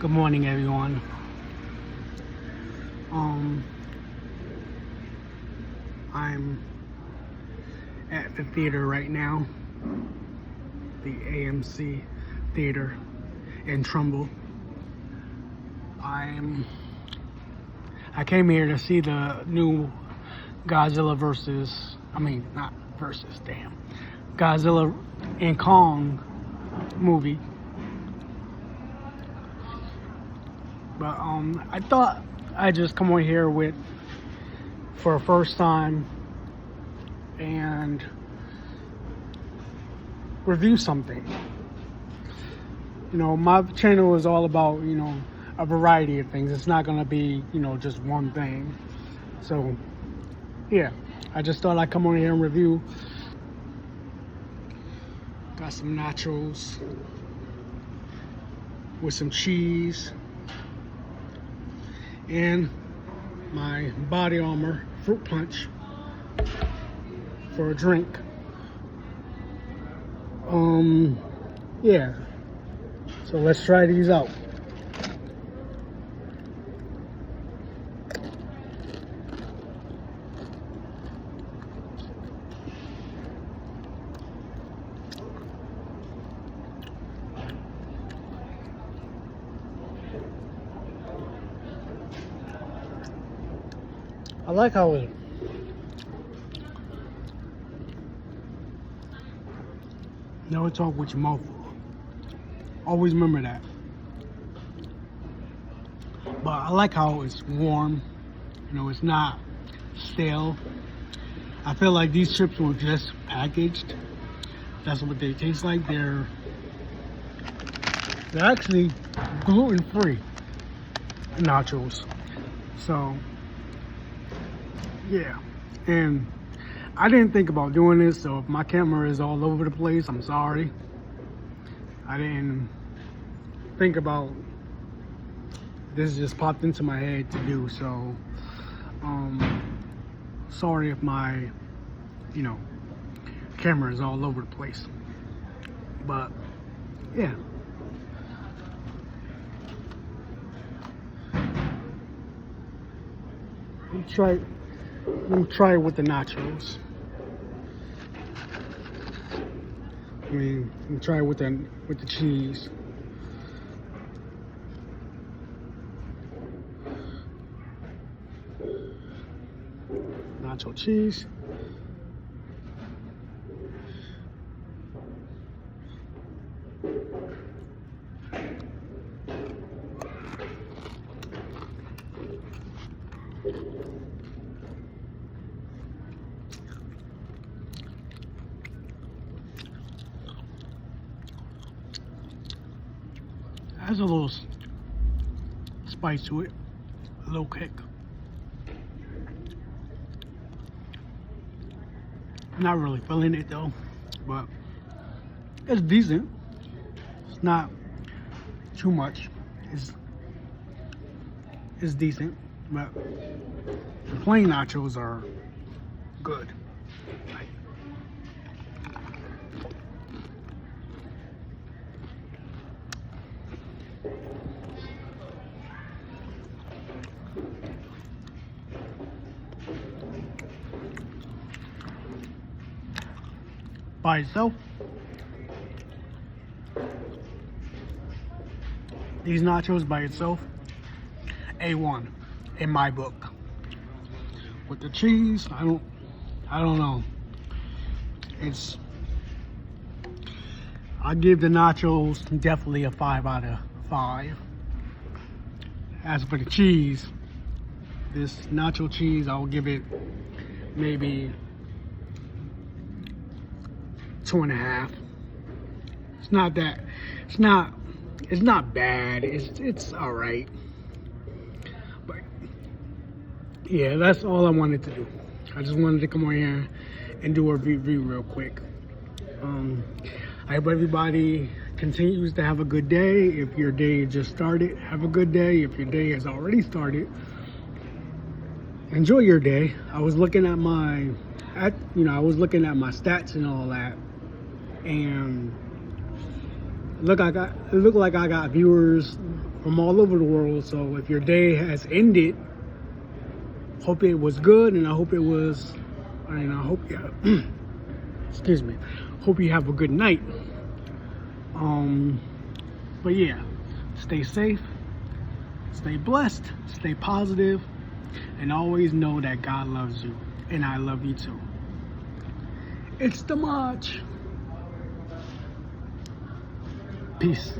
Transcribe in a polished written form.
Good morning, everyone. I'm at the theater right now, the AMC theater in Trumbull. I came here to see the new Godzilla Godzilla and Kong movie. But I thought I'd just come on here for a first time and review something. You know, my channel is all about, a variety of things. It's not gonna be, just one thing. So yeah, I just thought I'd come on here and review. Got some nachos with some cheese and my Body Armor fruit punch for a drink. Yeah. So let's try these out. I like how it never talk with your mouth full. Always remember that. But I like how it's warm. It's not stale. I feel like these chips were just packaged. That's what they taste like. They're actually gluten-free nachos. So yeah, and I didn't think about doing this, so if my camera is all over the place, I'm sorry. I didn't think about this, just popped into my head to do, so sorry if my camera is all over the place. But yeah, let me try it with the nachos. Let me try it with the cheese. Nacho cheese. Has a little spice to it, a little kick. Not really feeling it though, but it's decent. It's not too much. It's decent, but the plain nachos are good. By itself, these nachos by itself, A1 in my book. With the cheese, I don't know. I give the nachos definitely a 5 out of 5. As for the cheese, this nacho cheese, I'll give it maybe 2.5. It's not bad. It's all right. But yeah, that's all I wanted to do. I just wanted to come on here and do a review real quick. I hope everybody continues to have a good day. If your day just started, have a good day. If your day has already started, enjoy your day. I was looking at my stats and all that, and it looked like I got viewers from all over the world. So if your day has ended, hope it was good, and I hope yeah, excuse me, hope you have a good night. But yeah, stay safe, stay blessed, stay positive, and always know that God loves you, and I love you too. It's the march. Peace.